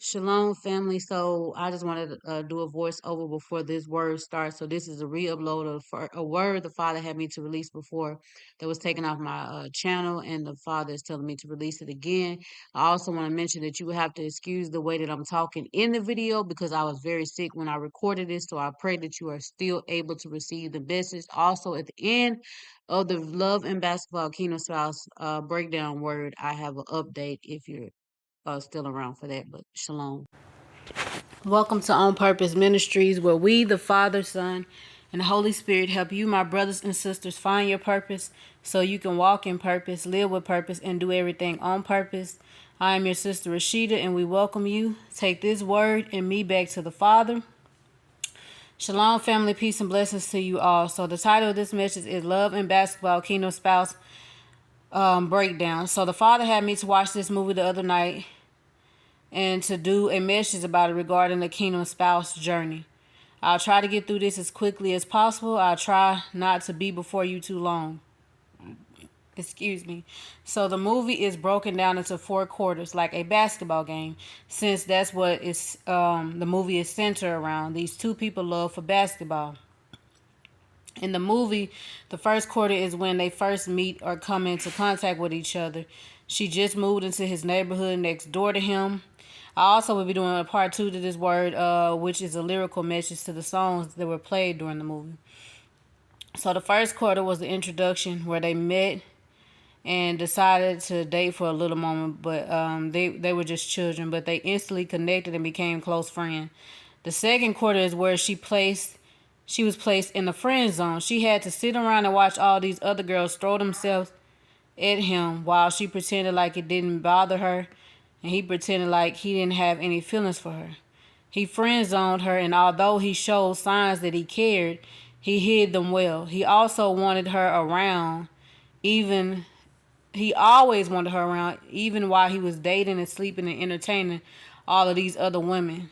Shalom, family. So I just wanted to do a voiceover before this word starts. So this is a re-upload of a word the Father had me to release before that was taken off my channel, and the Father is telling me to release it again. I also want to mention that you would have to excuse the way that I'm talking in the video because I was very sick when I recorded this. So I pray that you are still able to receive the message. Also, at the end of the Love and Basketball Kingdom Spouse breakdown word, I have an update if you're still around for that, but shalom. Welcome to On Purpose Ministries, where we, the Father, Son, and the Holy Spirit, help you, my brothers and sisters, find your purpose so you can walk in purpose, live with purpose, and do everything on purpose. I am your sister Rashida, and we welcome you. Take this word and me back to the Father. Shalom, family, peace, and blessings to you all. So the title of this message is Love and Basketball Kingdom Spouse Breakdown. So the Father had me to watch this movie the other night and to do a message about it regarding the kingdom spouse journey. I'll try to get through this as quickly as possible. I'll try not to be before you too long. Excuse me. So the movie is broken down into 4 quarters, like a basketball game, since that's what the movie is centered around. These two people love for basketball. In the movie, the first quarter is when they first meet or come into contact with each other. She just moved into his neighborhood next door to him. I also will be doing a part 2 to this word, which is a lyrical message to the songs that were played during the movie. So the first quarter was the introduction where they met and decided to date for a little moment, but they were just children, but they instantly connected and became close friends. The second quarter is where she was placed in the friend zone. She had to sit around and watch all these other girls throw themselves at him while she pretended like it didn't bother her, and he pretended like he didn't have any feelings for her. He friend zoned her, and although he showed signs that he cared, he hid them well. He also wanted her around, even he always wanted her around, even while he was dating and sleeping and entertaining all of these other women.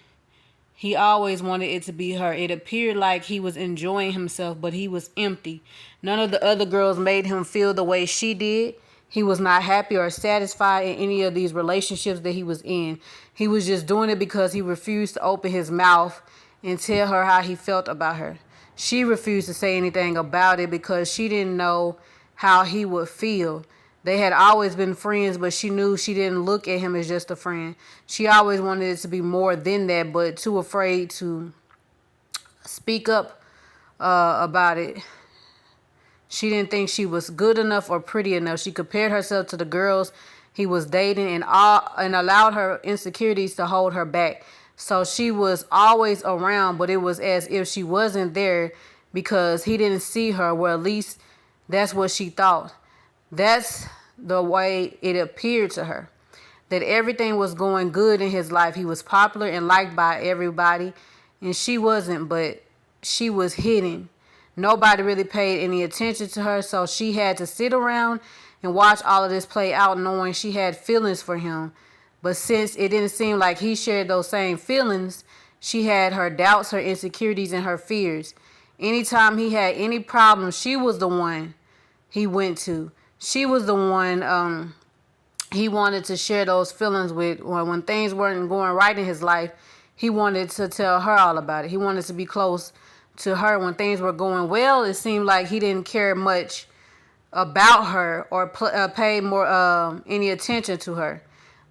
He always wanted it to be her. It appeared like he was enjoying himself, but he was empty. None of the other girls made him feel the way she did. He was not happy or satisfied in any of these relationships that he was in. He was just doing it because he refused to open his mouth and tell her how he felt about her. She refused to say anything about it because she didn't know how he would feel. They had always been friends, but she knew she didn't look at him as just a friend. She always wanted it to be more than that, but too afraid to speak up about it. She didn't think she was good enough or pretty enough. She compared herself to the girls he was dating and allowed her insecurities to hold her back. So she was always around, but it was as if she wasn't there because he didn't see her. Well, at least that's what she thought. That's the way it appeared to her. That everything was going good in his life. He was popular and liked by everybody. And she wasn't, but she was hidden. Nobody really paid any attention to her. So she had to sit around and watch all of this play out, knowing she had feelings for him. But since it didn't seem like he shared those same feelings, she had her doubts, her insecurities, and her fears. Anytime he had any problems, she was the one he went to. She was the one he wanted to share those feelings with. When things weren't going right in his life, he wanted to tell her all about it. He wanted to be close to her. When things were going well, it seemed like he didn't care much about her or pay more any attention to her.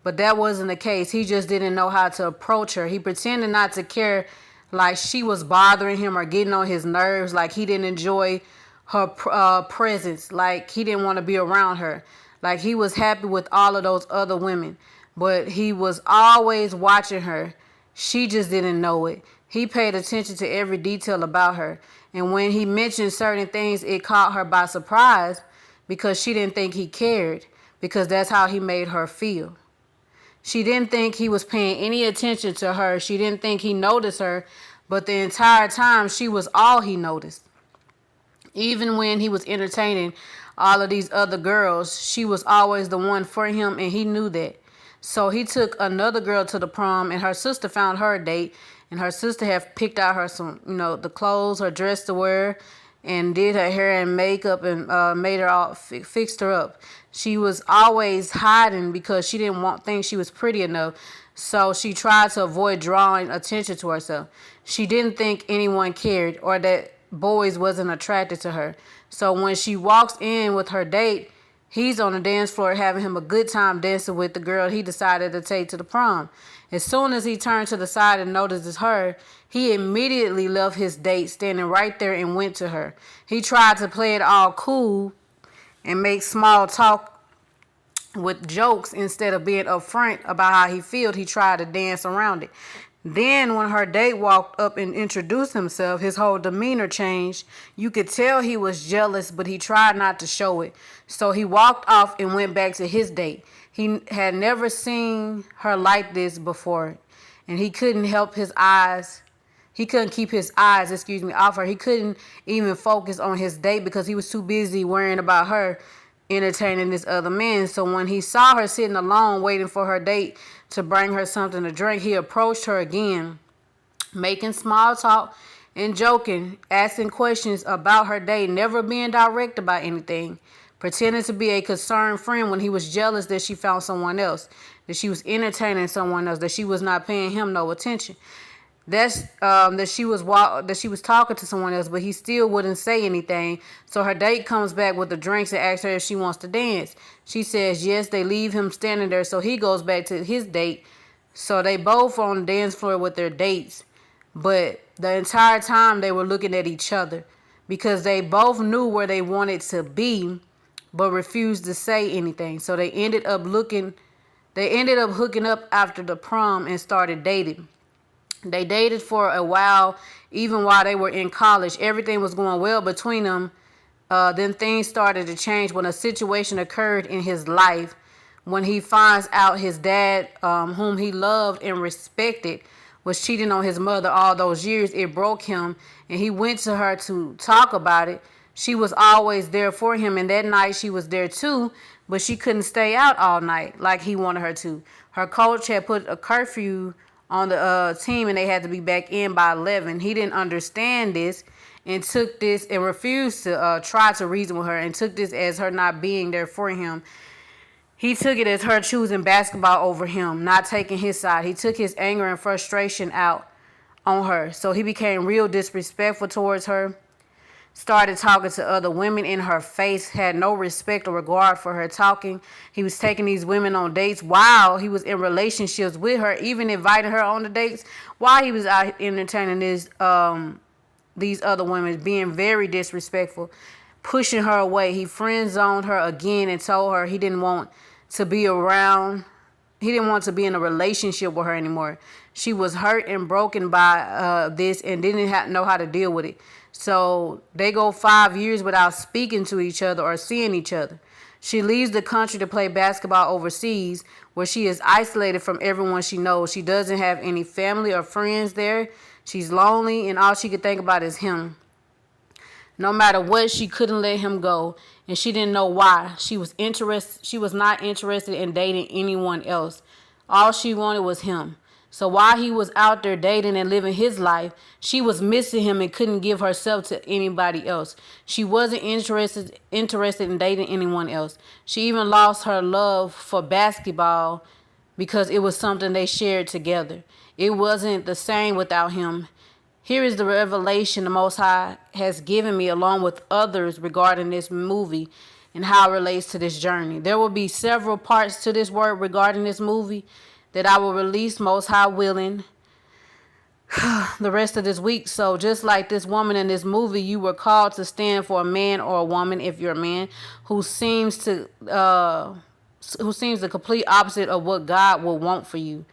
But that wasn't the case. He just didn't know how to approach her. He pretended not to care, like she was bothering him or getting on his nerves, like he didn't enjoy her presence, like he didn't want to be around her, like he was happy with all of those other women, but he was always watching her. She just didn't know it. He paid attention to every detail about her, and when he mentioned certain things, it caught her by surprise because she didn't think he cared, because that's how he made her feel. She didn't think he was paying any attention to her. She didn't think he noticed her, but the entire time she was all he noticed. Even when he was entertaining all of these other girls, she was always the one for him, and he knew that. So he took another girl to the prom, and her sister found her a date, and her sister had picked out her some, the clothes, her dress to wear, and did her hair and makeup and made her all fixed her up. She was always hiding because she didn't think she was pretty enough. So she tried to avoid drawing attention to herself. She didn't think anyone cared or that boys wasn't attracted to her. So when she walks in with her date, he's on the dance floor having him a good time dancing with the girl he decided to take to the prom. As soon as he turned to the side and notices her, he immediately left his date standing right there and went to her. He tried to play it all cool and make small talk with jokes instead of being upfront about how he felt. He tried to dance around it. Then when her date walked up and introduced himself, his whole demeanor changed. You could tell he was jealous, but he tried not to show it. So he walked off and went back to his date. He had never seen her like this before, and he couldn't help his eyes. He couldn't keep his eyes, off her. He couldn't even focus on his date because he was too busy worrying about her entertaining this other man. So when he saw her sitting alone waiting for her date to bring her something to drink, he approached her again, making small talk and joking, asking questions about her date, never being direct about anything, pretending to be a concerned friend when he was jealous that she found someone else, that she was entertaining someone else, that she was not paying him no attention. That she was talking to someone else, but he still wouldn't say anything. So her date comes back with the drinks and asks her if she wants to dance. She says yes. They leave him standing there, so he goes back to his date. So they both are on the dance floor with their dates, but the entire time they were looking at each other because they both knew where they wanted to be, but refused to say anything. So they ended up hooking up after the prom and started dating. They dated for a while, even while they were in college. Everything was going well between them. Then things started to change when a situation occurred in his life. When he finds out his dad, whom he loved and respected, was cheating on his mother all those years, it broke him, and he went to her to talk about it. She was always there for him, and that night she was there too, but she couldn't stay out all night like he wanted her to. Her coach had put a curfew on the team, and they had to be back in by 11. He didn't understand this and took this and refused to try to reason with her and took this as her not being there for him. He took it as her choosing basketball over him, not taking his side. He took his anger and frustration out on her. So he became real disrespectful towards her, started talking to other women in her face, had no respect or regard for her talking. He was taking these women on dates while he was in relationships with her, even inviting her on the dates while he was out entertaining these other women, being very disrespectful, pushing her away. He friend zoned her again and told her he didn't want to be around. He didn't want to be in a relationship with her anymore. She was hurt and broken by this and didn't know how to deal with it. So they go 5 years without speaking to each other or seeing each other. She leaves the country to play basketball overseas, where she is isolated from everyone she knows. She doesn't have any family or friends there. She's lonely, and all she could think about is him. No matter what, she couldn't let him go, and she didn't know why. She was not interested in dating anyone else. All she wanted was him. So while he was out there dating and living his life, she was missing him and couldn't give herself to anybody else. She wasn't interested in dating anyone else. She even lost her love for basketball because it was something they shared together. It wasn't the same without him. Here is the revelation the Most High has given me along with others regarding this movie and how it relates to this journey. There will be several parts to this word regarding this movie that I will release, Most High willing, the rest of this week. So just like this woman in this movie, you were called to stand for a man or a woman, if you're a man, who seems the complete opposite of what God will want for you.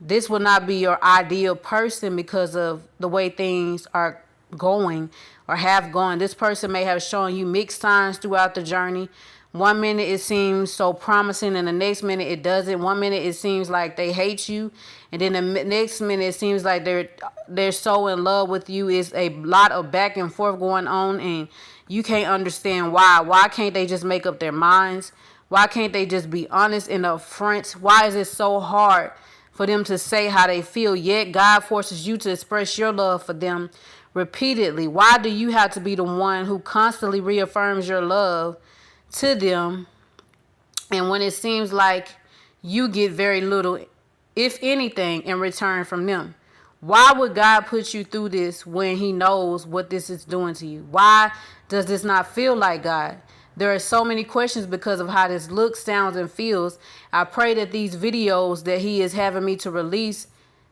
This will not be your ideal person because of the way things are going or have gone. This person may have shown you mixed signs throughout the journey. 1 minute it seems so promising, and the next minute it doesn't. 1 minute it seems like they hate you, and then the next minute it seems like they're so in love with you. It's a lot of back and forth going on, and you can't understand why. Why can't they just make up their minds? Why can't they just be honest and upfront? Why is it so hard for them to say how they feel? Yet God forces you to express your love for them repeatedly? Why do you have to be the one who constantly reaffirms your love to them, and when it seems like you get very little, if anything, in return from them? Why would God put you through this when he knows what this is doing to you? Why does this not feel like God? There are so many questions because of how this looks, sounds, and feels. I pray that these videos that he is having me to release,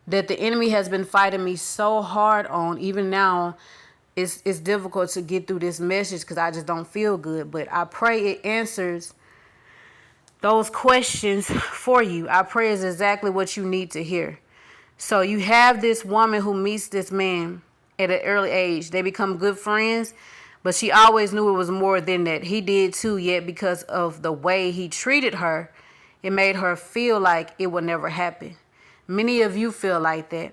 that the enemy has been fighting me so hard on, even now, it's difficult to get through this message because I just don't feel good. But I pray it answers those questions for you. I pray it's exactly what you need to hear. So you have this woman who meets this man at an early age. They become good friends, but she always knew it was more than that. He did too, yet because of the way he treated her, it made her feel like it would never happen. Many of you feel like that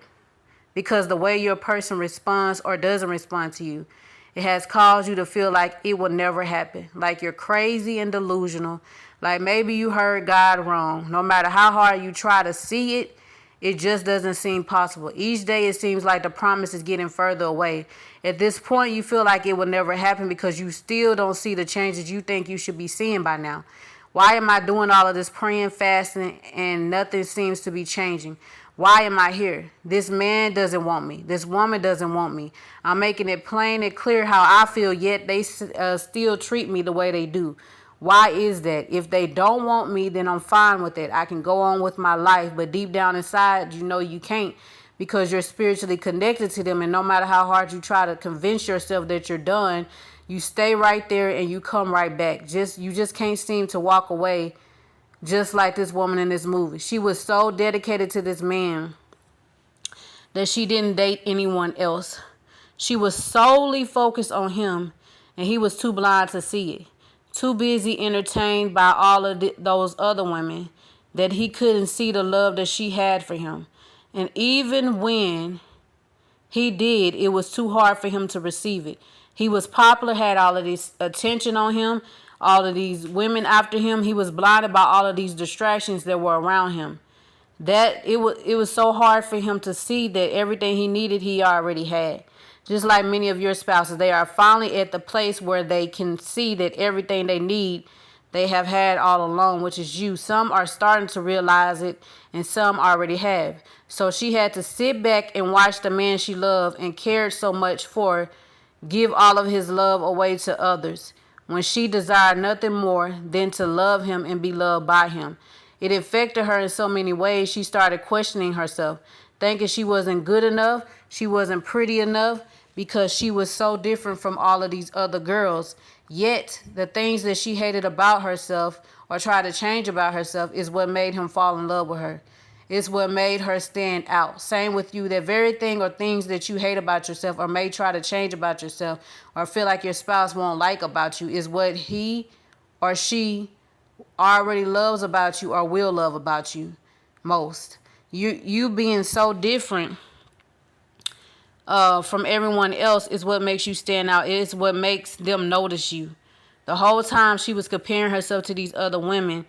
because the way your person responds or doesn't respond to you, it has caused you to feel like it will never happen, like you're crazy and delusional, like maybe you heard God wrong. No matter how hard you try to see it, it just doesn't seem possible. Each day it seems like the promise is getting further away. At this point, you feel like it will never happen because you still don't see the changes you think you should be seeing by now. Why am I doing all of this praying, fasting, and nothing seems to be changing? Why am I here? This man doesn't want me. This woman doesn't want me. I'm making it plain and clear how I feel, yet they still treat me the way they do. Why is that? If they don't want me, then I'm fine with it. I can go on with my life. But deep down inside, you know you can't because you're spiritually connected to them. And no matter how hard you try to convince yourself that you're done, you stay right there and you come right back. You just can't seem to walk away, just like this woman in this movie. She was so dedicated to this man that she didn't date anyone else. She was solely focused on him, and he was too blind to see it. Too busy entertained by all of those other women that he couldn't see the love that she had for him. And even when he did, it was too hard for him to receive it. He was popular, had all of this attention on him, all of these women after him. He was blinded by all of these distractions that were around him. That it was so hard for him to see that everything he needed, he already had. Just like many of your spouses, they are finally at the place where they can see that everything they need, they have had all along, which is you. Some are starting to realize it, and some already have. So she had to sit back and watch the man she loved and cared so much for give all of his love away to others, when she desired nothing more than to love him and be loved by him. It affected her in so many ways. She started questioning herself, thinking she wasn't good enough, she wasn't pretty enough, because she was so different from all of these other girls. Yet, the things that she hated about herself or tried to change about herself is what made him fall in love with her. It's what made her stand out. Same with you. That very thing or things that you hate about yourself or may try to change about yourself or feel like your spouse won't like about you is what he or she already loves about you or will love about you most. You being so different from everyone else is what makes you stand out. It's what makes them notice you. The whole time she was comparing herself to these other women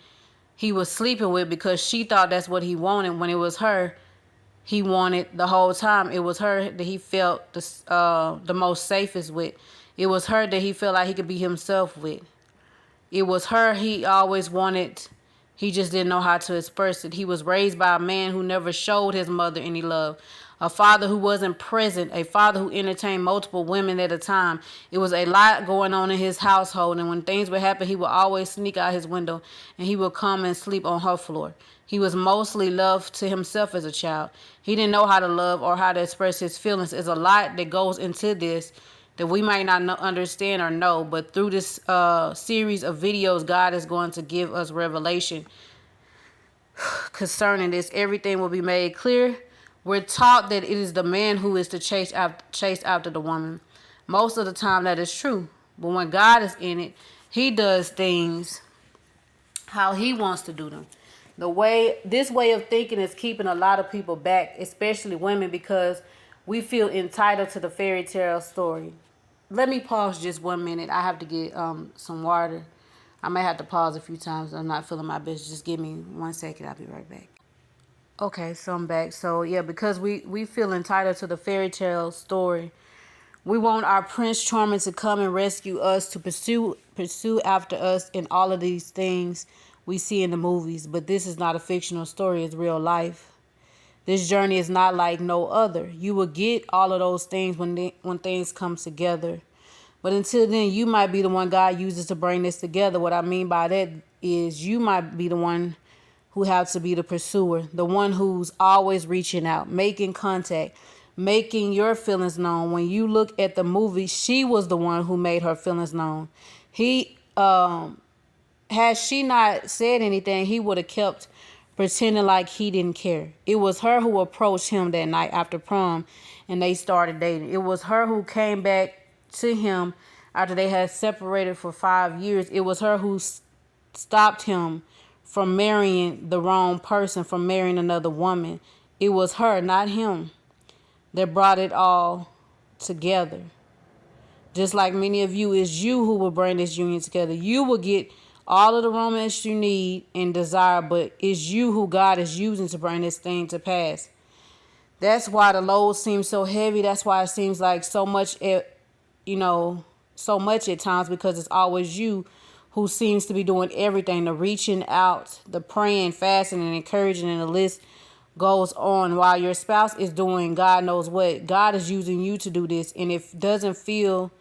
he was sleeping with because she thought that's what he wanted, when it was her he wanted the whole time. It was her that he felt the most safest with. It was her that he felt like he could be himself with. It was her he always wanted. He just didn't know how to express it. He was raised by a man who never showed his mother any love. A father who wasn't present. A father who entertained multiple women at a time. It was a lot going on in his household. And when things would happen, he would always sneak out his window. And he would come and sleep on her floor. He was mostly loved to himself as a child. He didn't know how to love or how to express his feelings. There's a lot that goes into this that we might not understand or know, but through this series of videos, God is going to give us revelation concerning this. Everything will be made clear. We're taught that it is the man who is to chase after the woman. Most of the time that is true, but when God is in it, he does things how he wants to do them. This way of thinking is keeping a lot of people back, especially women, because we feel entitled to the fairy tale story. Let me pause just 1 minute. I have to get some water. I may have to pause a few times. I'm not feeling my best. Just give me 1 second. I'll be right back. Okay, so I'm back. So yeah, because we feel entitled to the fairy tale story, We want our Prince Charming to come and rescue us, to pursue after us in all of these things we see in the movies. But this is not a fictional story, it's real life. This journey is not like no other. You will get all of those things when things come together. But until then, you might be the one God uses to bring this together. What I mean by that is you might be the one who have to be the pursuer, the one who's always reaching out, making contact, making your feelings known. When you look at the movie, she was the one who made her feelings known. He had she not said anything, he would have kept pretending like he didn't care. It was her who approached him that night after prom and they started dating. It was her who came back to him after they had separated for 5 years. It was her who stopped him from marrying the wrong person, from marrying another woman. It was her, not him, that brought it all together. Just like many of you, it's you who will bring this union together. You will get all of the romance you need and desire, but it's you who God is using to bring this thing to pass. That's why the load seems so heavy. That's why it seems like so much at times, because it's always you who seems to be doing everything, the reaching out, the praying, fasting, and encouraging, and the list goes on, while your spouse is doing God knows what. God is using you to do this, and it doesn't feel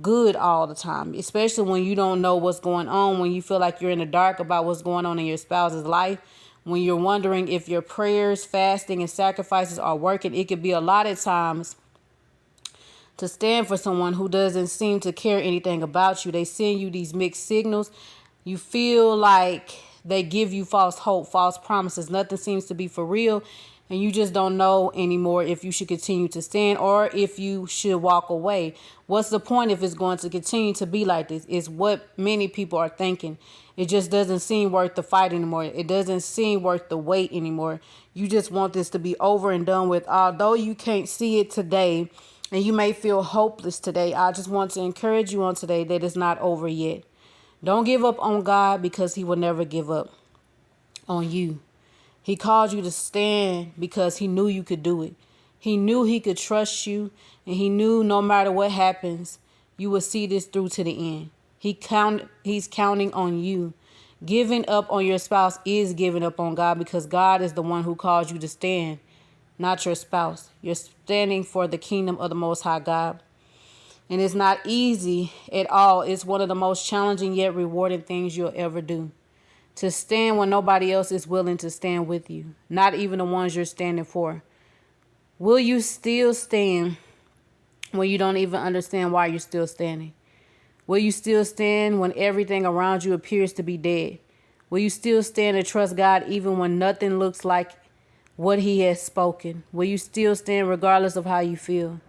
good all the time, especially when you don't know what's going on, when you feel like you're in the dark about what's going on in your spouse's life, when you're wondering if your prayers, fasting, and sacrifices are working. It could be a lot of times to stand for someone who doesn't seem to care anything about you. They send you these mixed signals. You feel like they give you false hope, false promises. Nothing seems to be for real. And you just don't know anymore if you should continue to stand or if you should walk away. What's the point if it's going to continue to be like this? Is what many people are thinking. It just doesn't seem worth the fight anymore. It doesn't seem worth the wait anymore. You just want this to be over and done with. Although you can't see it today and you may feel hopeless today, I just want to encourage you on today that it's not over yet. Don't give up on God, because he will never give up on you. He called you to stand because he knew you could do it. He knew he could trust you, and he knew no matter what happens, you will see this through to the end. He's counting on you. Giving up on your spouse is giving up on God, because God is the one who called you to stand, not your spouse. You're standing for the kingdom of the Most High God. And it's not easy at all. It's one of the most challenging yet rewarding things you'll ever do. To stand when nobody else is willing to stand with you, not even the ones you're standing for. Will you still stand when you don't even understand why you're still standing? Will you still stand when everything around you appears to be dead? Will you still stand and trust God even when nothing looks like what he has spoken? Will you still stand regardless of how you feel?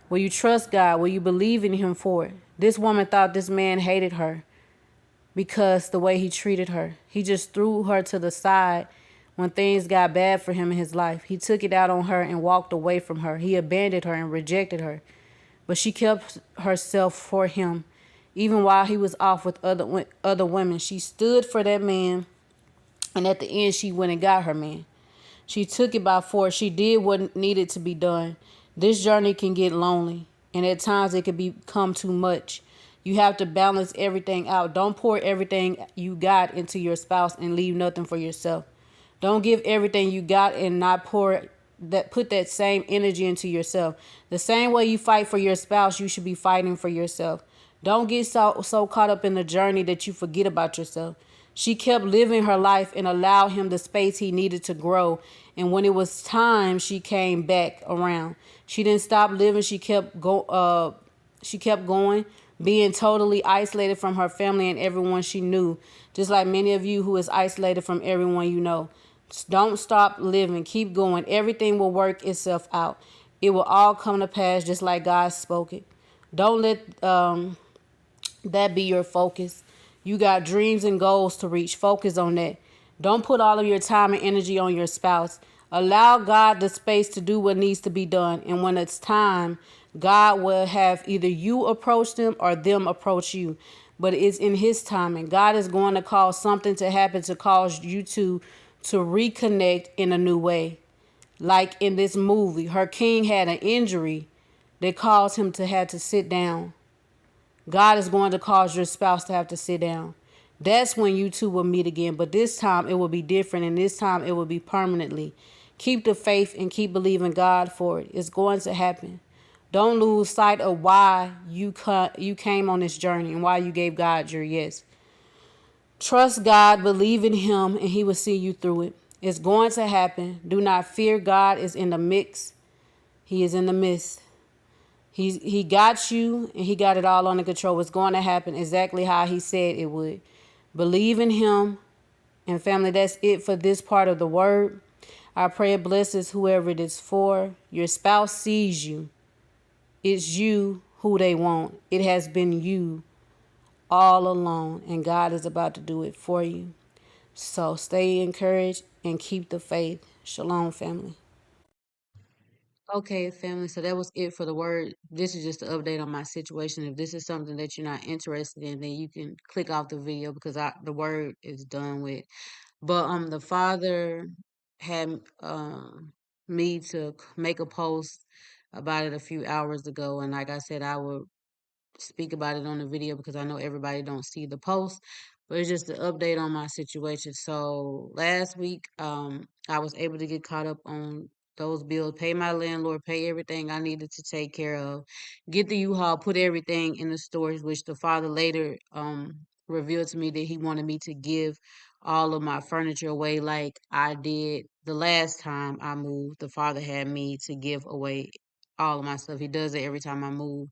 Will you trust God? Will you believe in him for it? This woman thought this man hated her because the way he treated her. He just threw her to the side when things got bad for him in his life. He took it out on her and walked away from her. He abandoned her and rejected her. But she kept herself for him. Even while he was off with other women, she stood for that man. And at the end, she went and got her man. She took it by force. She did what needed to be done. This journey can get lonely, and at times it can become too much. You have to balance everything out. Don't pour everything you got into your spouse and leave nothing for yourself. Don't give everything you got and not put that same energy into yourself. The same way you fight for your spouse, you should be fighting for yourself. Don't get so caught up in the journey that you forget about yourself. She kept living her life and allowed him the space he needed to grow. And when it was time, she came back around. She didn't stop living. She kept going, being totally isolated from her family and everyone she knew. Just like many of you who is isolated from everyone you know. Don't stop living. Keep going. Everything will work itself out. It will all come to pass just like God spoke it. Don't let that be your focus. You got dreams and goals to reach. Focus on that. Don't put all of your time and energy on your spouse. Allow God the space to do what needs to be done. And when it's time, God will have either you approach them or them approach you. But it's in his timing. God is going to cause something to happen to cause you to reconnect in a new way. Like in this movie, her king had an injury that caused him to have to sit down. God is going to cause your spouse to have to sit down. That's when you two will meet again. But this time it will be different, and this time it will be permanently. Keep the faith and keep believing God for it. It's going to happen. Don't lose sight of why you came on this journey and why you gave God your yes. Trust God, believe in Him, and He will see you through it. It's going to happen. Do not fear. God is in the mix. He is in the midst. He got you, and He got it all under control. It's going to happen exactly how He said it would. Believe in Him. And family, that's it for this part of the word. I pray it blesses whoever it is for. Your spouse sees you. It's you who they want. It has been you all along, and God is about to do it for you. So stay encouraged and keep the faith. Shalom, family. Okay, family. So that was it for the word. This is just an update on my situation. If this is something that you're not interested in, then you can click off the video because the word is done with. But the father had me to make a post about it a few hours ago, and like I said, I would speak about it on the video because I know everybody don't see the post, but it's just an update on my situation. So last week, I was able to get caught up on those bills, pay my landlord, pay everything I needed to take care of, get the U-Haul, put everything in the storage, which the father later revealed to me that he wanted me to give all of my furniture away like I did the last time I moved. The father had me to give away all of my stuff. He does it every time I move.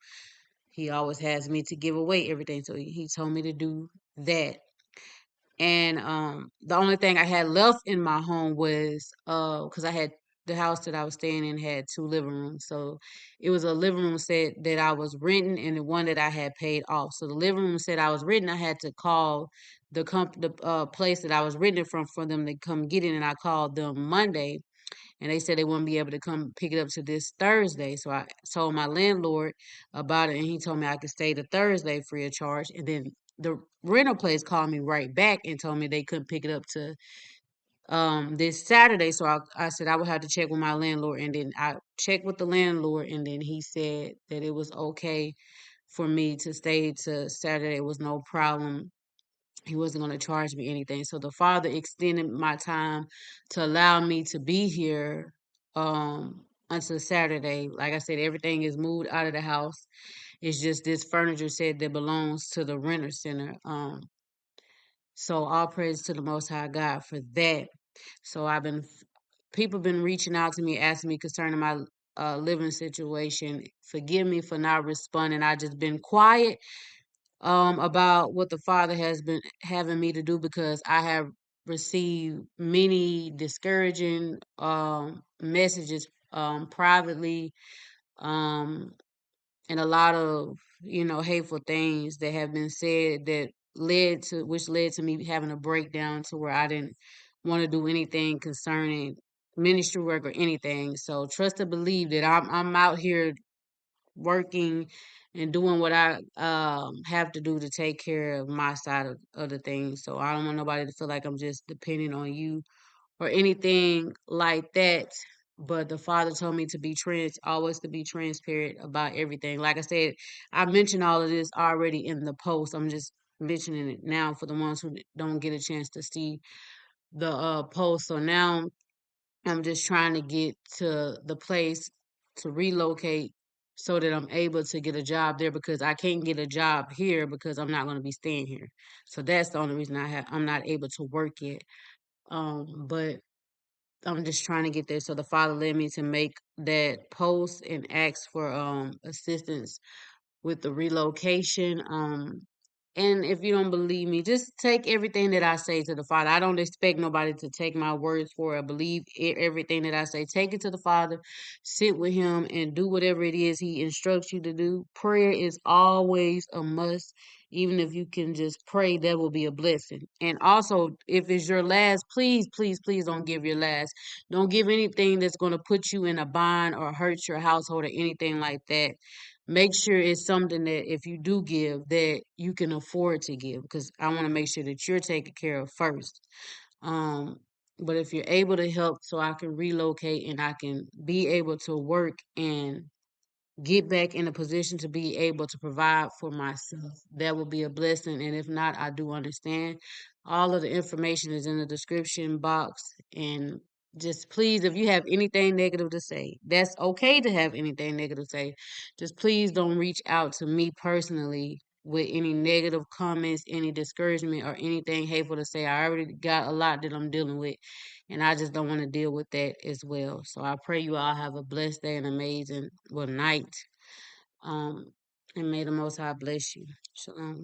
He always has me to give away everything. So he told me to do that. And the only thing I had left in my home was because I had the house that I was staying in had two living rooms. So it was a living room set that I was renting and the one that I had paid off. So the living room set I was renting, I had to call the place that I was renting from for them to come get it, and I called them Monday, and they said they wouldn't be able to come pick it up to this Thursday. So I told my landlord about it, and he told me I could stay the Thursday free of charge. And then the rental place called me right back and told me they couldn't pick it up to this Saturday. So I said I would have to check with my landlord, and then I checked with the landlord, and then he said that it was okay for me to stay to Saturday. It was no problem. He wasn't going to charge me anything. So the father extended my time to allow me to be here until Saturday. Like I said, everything is moved out of the house. It's just this furniture set that belongs to the renter center. So all praise to the Most High God for that. So people been reaching out to me, asking me concerning my living situation. Forgive me for not responding. I just been quiet about what the Father has been having me to do because I have received many discouraging messages privately, um, and a lot of hateful things that have been said that led to me having a breakdown to where I didn't want to do anything concerning ministry work or anything. So trust and believe that I'm out here working and doing what I have to do to take care of my side of the things. So I don't want nobody to feel like I'm just depending on you or anything like that. But the father told me to be always to be transparent about everything. Like I said, I mentioned all of this already in the post. I'm just mentioning it now for the ones who don't get a chance to see the post. So now I'm just trying to get to the place to relocate so that I'm able to get a job there because I can't get a job here because I'm not going to be staying here. So that's the only reason I'm not able to work yet. But I'm just trying to get there. So the father led me to make that post and ask for assistance with the relocation. And if you don't believe me, just take everything that I say to the Father. I don't expect nobody to take my words for it. I believe everything that I say. Take it to the Father, sit with Him, and do whatever it is He instructs you to do. Prayer is always a must. Even if you can just pray, that will be a blessing. And also, if it's your last, please, please, please don't give your last. Don't give anything that's going to put you in a bind or hurt your household or anything like that. Make sure it's something that if you do give that you can afford to give because I want to make sure that you're taken care of first. Um, but if you're able to help so I can relocate and I can be able to work and get back in a position to be able to provide for myself. That would be a blessing. And if not, I do understand. All of the information is in the description box. And just please, if you have anything negative to say, that's okay to have anything negative to say. Just please don't reach out to me personally with any negative comments, any discouragement, or anything hateful to say. I already got a lot that I'm dealing with, and I just don't want to deal with that as well. So I pray you all have a blessed day and amazing night. Um, and may the Most High bless you. Shalom.